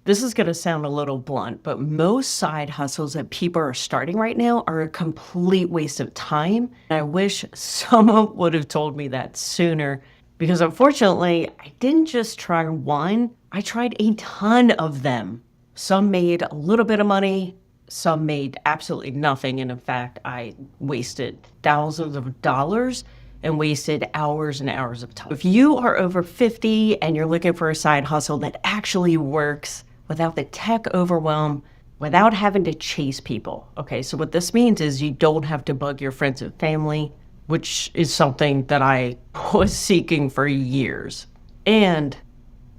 This is going to sound a little blunt, but most side hustles that people are starting right now are a complete waste of time. I wish someone would have told me that sooner because unfortunately, I didn't just try one, I tried a ton of them. Some made a little bit of money, some made absolutely nothing. And in fact, I wasted thousands of dollars and wasted hours and hours of time. If you are over 50 and you're looking for a side hustle that actually works without the tech overwhelm, without having to chase people. Okay, so what this means is you don't have to bug your friends and family, which is something that I was seeking for years, and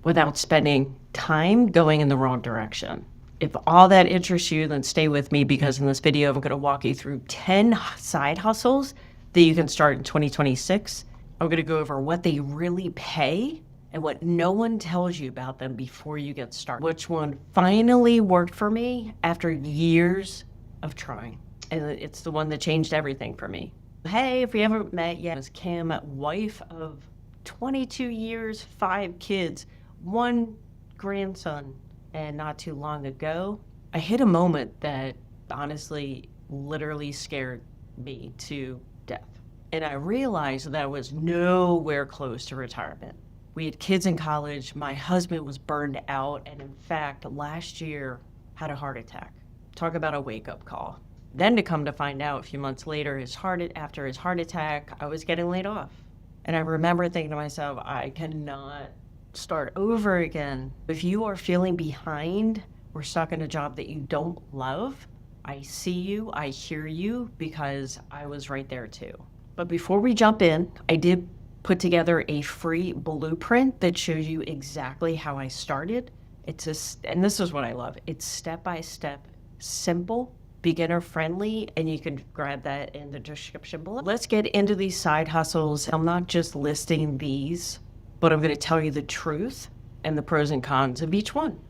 without spending time going in the wrong direction. If all that interests you, then stay with me because in this video, I'm going to walk you through 10 side hustles that you can start in 2026. I'm going to go over what they really pay and what no one tells you about them before you get started. Which one finally worked for me after years of trying. And it's the one that changed everything for me. Hey, if we haven't met yet, is Kim, wife of 22 years, 5 kids, 1 grandson. And not too long ago, I hit a moment that honestly, literally scared me to death. And I realized that I was nowhere close to retirement. We had kids in college. My husband was burned out. And in fact, last year had a heart attack. Talk about a wake-up call. Then to come to find out a few months later, after his heart attack, I was getting laid off. And I remember thinking to myself, I cannot start over again. If you are feeling behind or stuck in a job that you don't love, I see you, I hear you, because I was right there too. But before we jump in, I did put together a free blueprint that shows you exactly how I started. And this is what I love. It's step-by-step, simple, beginner-friendly, and you can grab that in the description below. Let's get into these side hustles. I'm not just listing these, but I'm going to tell you the truth and the pros and cons of each one.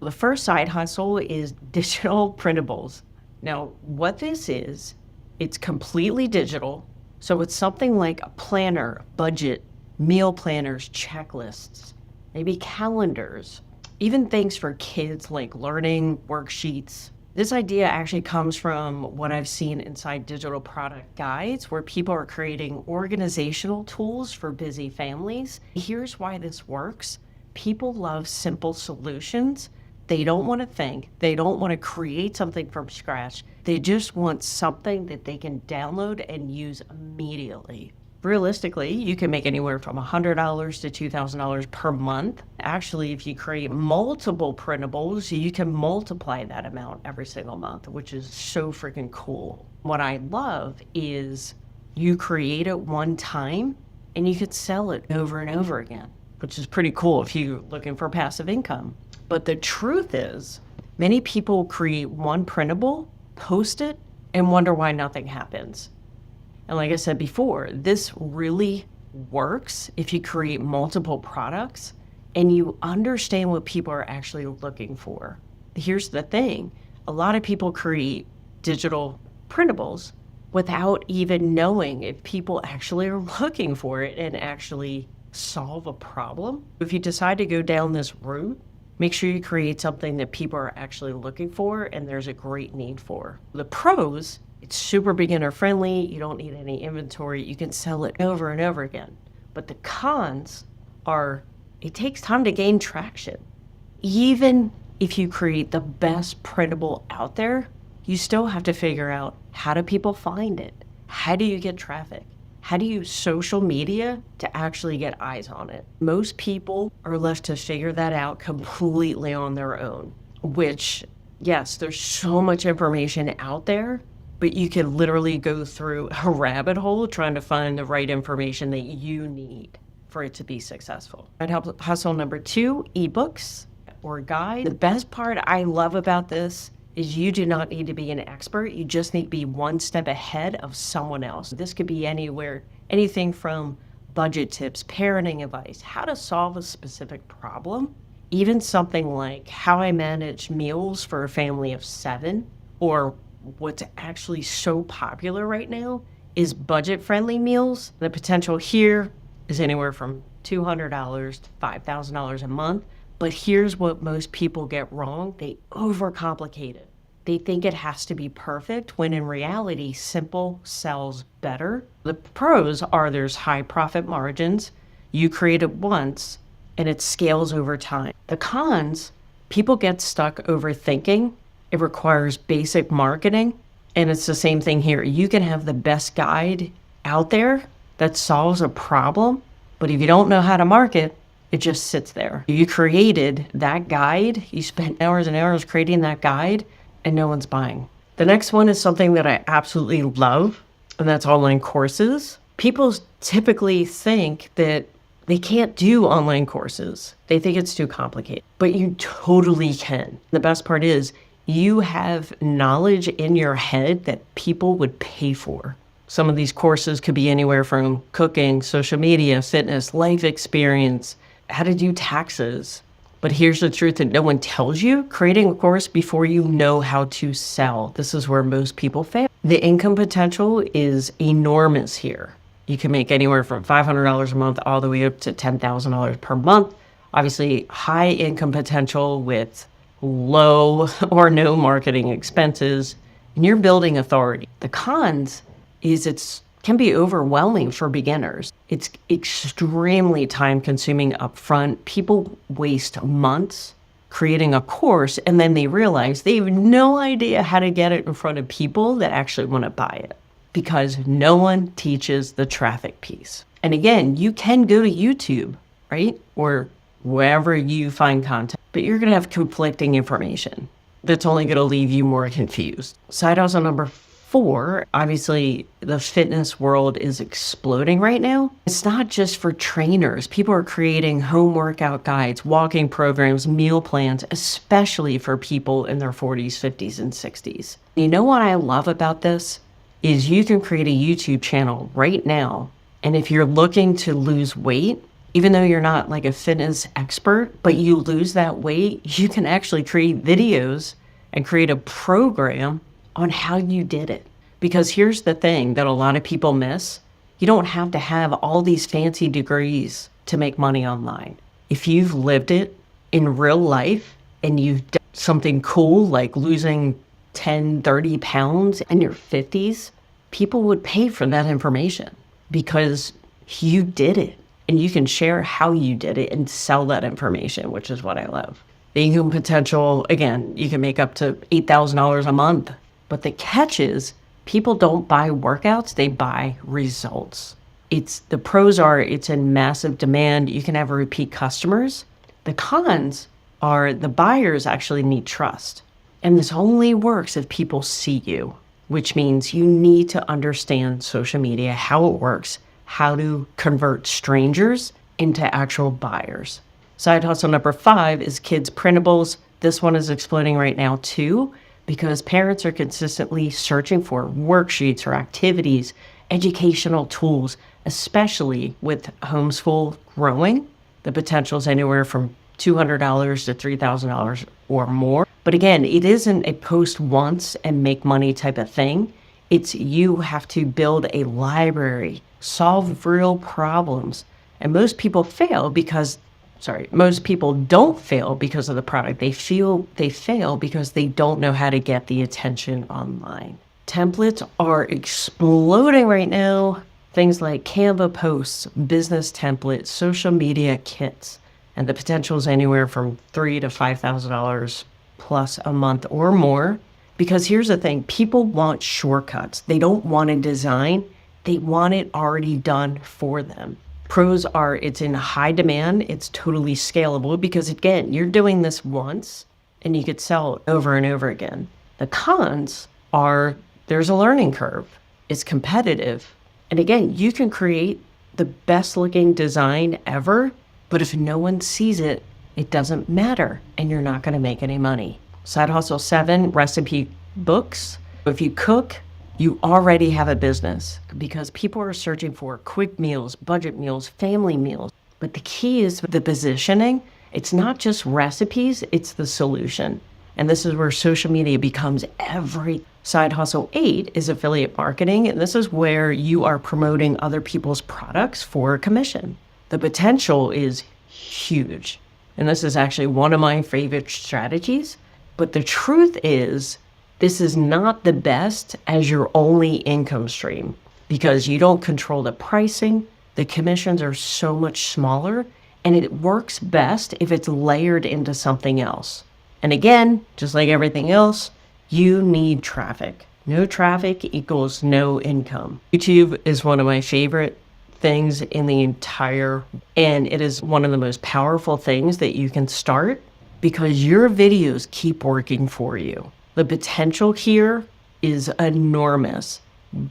The first side hustle is digital printables. Now, what this is, it's completely digital. So it's something like a planner, budget, meal planners, checklists, maybe calendars, even things for kids like learning, worksheets. This idea actually comes from what I've seen inside digital product guides where people are creating organizational tools for busy families. Here's why this works. People love simple solutions. They don't want to think. They don't want to create something from scratch. They just want something that they can download and use immediately. Realistically, you can make anywhere from $100 to $2,000 per month. Actually, if you create multiple printables, you can multiply that amount every single month, which is so freaking cool. What I love is you create it one time and you could sell it over and over again, which is pretty cool if you're looking for passive income. But the truth is, many people create one printable, post it, and wonder why nothing happens. And like I said before, this really works if you create multiple products and you understand what people are actually looking for. Here's the thing. A lot of people create digital printables without even knowing if people actually are looking for it and actually solve a problem. If you decide to go down this route, make sure you create something that people are actually looking for and there's a great need for. The pros, it's super beginner friendly. You don't need any inventory. You can sell it over and over again. But the cons are it takes time to gain traction. Even if you create the best printable out there, you still have to figure out how do people find it? How do you get traffic? How do you use social media to actually get eyes on it? Most people are left to figure that out completely on their own, which, yes, there's so much information out there, but you can literally go through a rabbit hole trying to find the right information that you need for it to be successful. Hustle number 2, ebooks or guide. The best part I love about this is you do not need to be an expert. You just need to be one step ahead of someone else. This could be anything from budget tips, parenting advice, how to solve a specific problem, even something like how I manage meals for a family of 7, or what's actually so popular right now is budget-friendly meals. The potential here is anywhere from $200 to $5,000 a month, But here's what most people get wrong. They overcomplicate it. They think it has to be perfect when in reality, simple sells better. The pros are there's high profit margins. You create it once and it scales over time. The cons, people get stuck overthinking. It requires basic marketing. And it's the same thing here. You can have the best guide out there that solves a problem, but if you don't know how to market, it just sits there. You created that guide, you spent hours and hours creating that guide, and no one's buying. The next one is something that I absolutely love, and that's online courses. People typically think that they can't do online courses. They think it's too complicated, but you totally can. The best part is you have knowledge in your head that people would pay for. Some of these courses could be anywhere from cooking, social media, fitness, life experience, how to do taxes. But here's the truth that no one tells you: creating a course before you know how to sell. This is where most people fail. The income potential is enormous here. You can make anywhere from $500 a month all the way up to $10,000 per month. Obviously, high income potential with low or no marketing expenses, and you're building authority. The cons is it can be overwhelming for beginners. It's extremely time consuming upfront. People waste months creating a course and then they realize they have no idea how to get it in front of people that actually want to buy it because no one teaches the traffic piece. And again, you can go to YouTube, right? Or wherever you find content, but you're going to have conflicting information that's only going to leave you more confused. Side hustle number 4, obviously the fitness world is exploding right now. It's not just for trainers. People are creating home workout guides, walking programs, meal plans, especially for people in their 40s, 50s, and 60s. You know what I love about this is you can create a YouTube channel right now. And if you're looking to lose weight, even though you're not like a fitness expert, but you lose that weight, you can actually create videos and create a program on how you did it. Because here's the thing that a lot of people miss. You don't have to have all these fancy degrees to make money online. If you've lived it in real life and you've done something cool like losing 10, 30 pounds in your 50s, people would pay for that information because you did it. And you can share how you did it and sell that information, which is what I love. The income potential, again, you can make up to $8,000 a month. But the catch is people don't buy workouts, they buy results. The pros are it's in massive demand. You can have repeat customers. The cons are the buyers actually need trust. And this only works if people see you, which means you need to understand social media, how it works, how to convert strangers into actual buyers. Side hustle number 5 is kids printables. This one is exploding right now too, because parents are consistently searching for worksheets or activities, educational tools, especially with homeschool growing. The potential is anywhere from $200 to $3,000 or more. But again, it isn't a post once and make money type of thing. It's you have to build a library, solve real problems. And most people don't fail because of the product. They fail because they don't know how to get the attention online. Templates are exploding right now. Things like Canva posts, business templates, social media kits. And the potential is anywhere from $3,000 to $5,000 plus a month or more. Because here's the thing, people want shortcuts. They don't want a design. They want it already done for them. Pros are it's in high demand. It's totally scalable because again, you're doing this once and you could sell it over and over again. The cons are there's a learning curve. It's competitive. And again, you can create the best looking design ever, but if no one sees it, it doesn't matter and you're not going to make any money. Side hustle 7, recipe books. If you cook, you already have a business because people are searching for quick meals, budget meals, family meals. But the key is the positioning. It's not just recipes, it's the solution. And this is where social media becomes every. Side hustle 8 is affiliate marketing. And this is where you are promoting other people's products for a commission. The potential is huge. And this is actually one of my favorite strategies. But the truth is, this is not the best as your only income stream because you don't control the pricing. The commissions are so much smaller, and it works best if it's layered into something else. And again, just like everything else, you need traffic. No traffic equals no income. YouTube is one of my favorite things in the entire, and it is one of the most powerful things that you can start because your videos keep working for you. The potential here is enormous,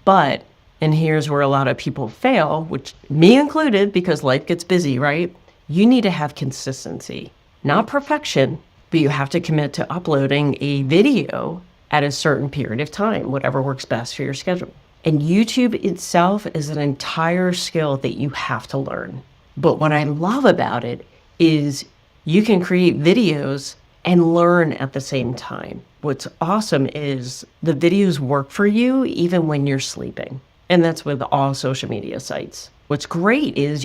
but, and here's where a lot of people fail, which me included because life gets busy, right? You need to have consistency, not perfection, but you have to commit to uploading a video at a certain period of time, whatever works best for your schedule. And YouTube itself is an entire skill that you have to learn. But what I love about it is you can create videos and learn at the same time. What's awesome is the videos work for you even when you're sleeping. And that's with all social media sites. What's great is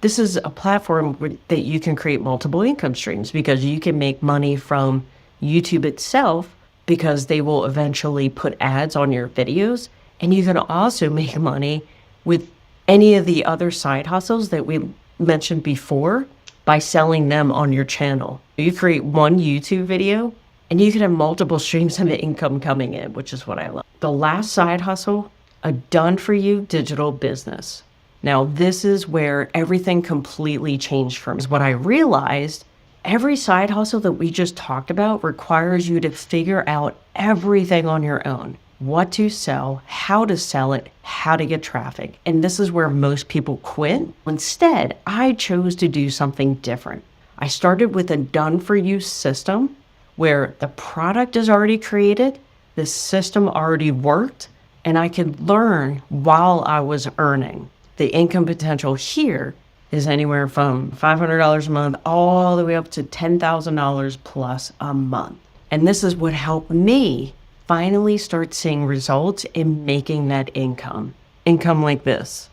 this is a platform that you can create multiple income streams because you can make money from YouTube itself because they will eventually put ads on your videos. And you can also make money with any of the other side hustles that we mentioned before by selling them on your channel. You create one YouTube video and you can have multiple streams of income coming in, which is what I love. The last side hustle, a done-for-you digital business. Now, this is where everything completely changed for me. What I realized, every side hustle that we just talked about requires you to figure out everything on your own. What to sell, how to sell it, how to get traffic. And this is where most people quit. Instead, I chose to do something different. I started with a done-for-you system where the product is already created, the system already worked, and I could learn while I was earning. The income potential here is anywhere from $500 a month all the way up to $10,000 plus a month. And this is what helped me finally start seeing results in making that income like this.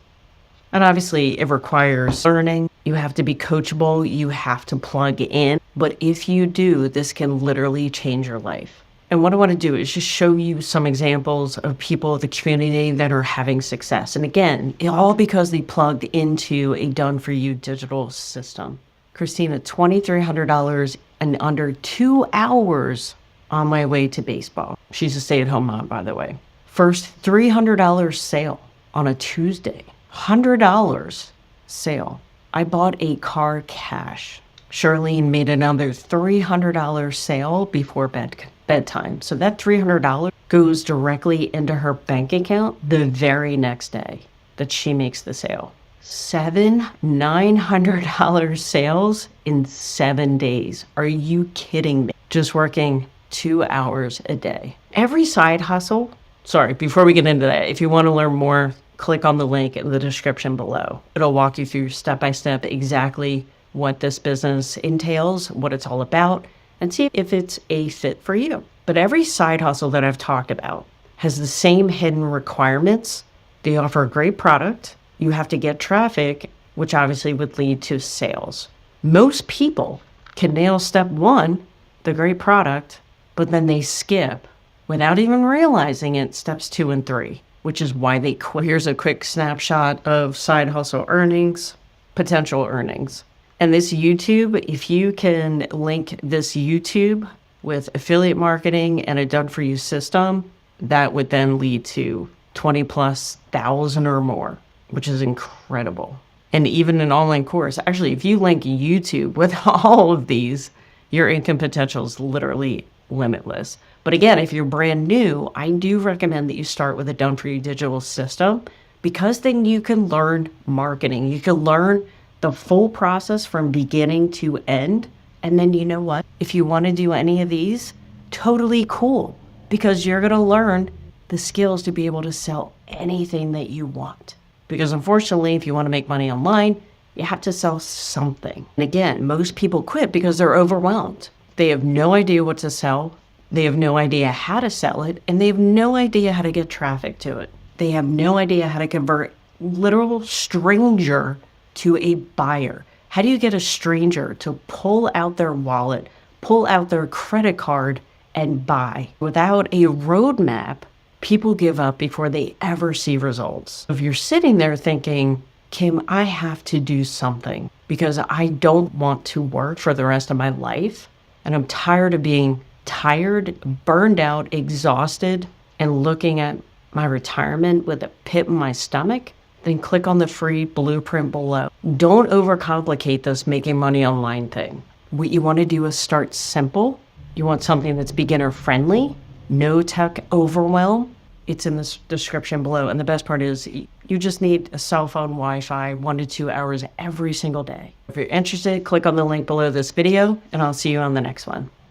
And obviously it requires learning. You have to be coachable. You have to plug in. But if you do, this can literally change your life. And what I want to do is just show you some examples of people in the community that are having success. And again, all because they plugged into a done-for-you digital system. Christina, $2,300 in under 2 hours on my way to baseball. She's a stay-at-home mom, by the way. First $300 sale on a Tuesday. $100 sale. I bought a car cash. Charlene made another $300 sale before bedtime. So that $300 goes directly into her bank account the very next day that she makes the sale. 7 $900 sales in 7 days. Are you kidding me? Just working 2 hours a day. Every side hustle, sorry, before we get into that, if you want to learn more, click on the link in the description below. It'll walk you through step by step exactly what this business entails, what it's all about, and see if it's a fit for you. But every side hustle that I've talked about has the same hidden requirements. They offer a great product. You have to get traffic, which obviously would lead to sales. Most people can nail step 1, the great product, but then they skip, without even realizing it, steps 2 and 3, which is why they quit. Here's a quick snapshot of side hustle earnings, potential earnings. And this YouTube, if you can link this YouTube with affiliate marketing and a done-for-you system, that would then lead to 20,000+ or more, which is incredible. And even an online course, actually, if you link YouTube with all of these, your income potential is literally limitless. But again, if you're brand new, I do recommend that you start with a done-for-you digital system because then you can learn marketing. You can learn the full process from beginning to end. And then you know what? If you want to do any of these, totally cool, because you're going to learn the skills to be able to sell anything that you want. Because unfortunately, if you want to make money online, you have to sell something. And again, most people quit because they're overwhelmed. They have no idea what to sell. They have no idea how to sell it. And they have no idea how to get traffic to it. They have no idea how to convert literal stranger to a buyer, How do you get a stranger to pull out their wallet, pull out their credit card, and buy? Without a roadmap, people give up before they ever see results. If you're sitting there thinking, Kim, I have to do something because I don't want to work for the rest of my life, and I'm tired of being tired, burned out, exhausted, and looking at my retirement with a pit in my stomach, then click on the free blueprint below. Don't overcomplicate this making money online thing. What you want to do is start simple. You want something that's beginner friendly, no tech overwhelm. It's in the description below. And the best part is you just need a cell phone, Wi-Fi, 1 to 2 hours every single day. If you're interested, click on the link below this video, and I'll see you on the next one.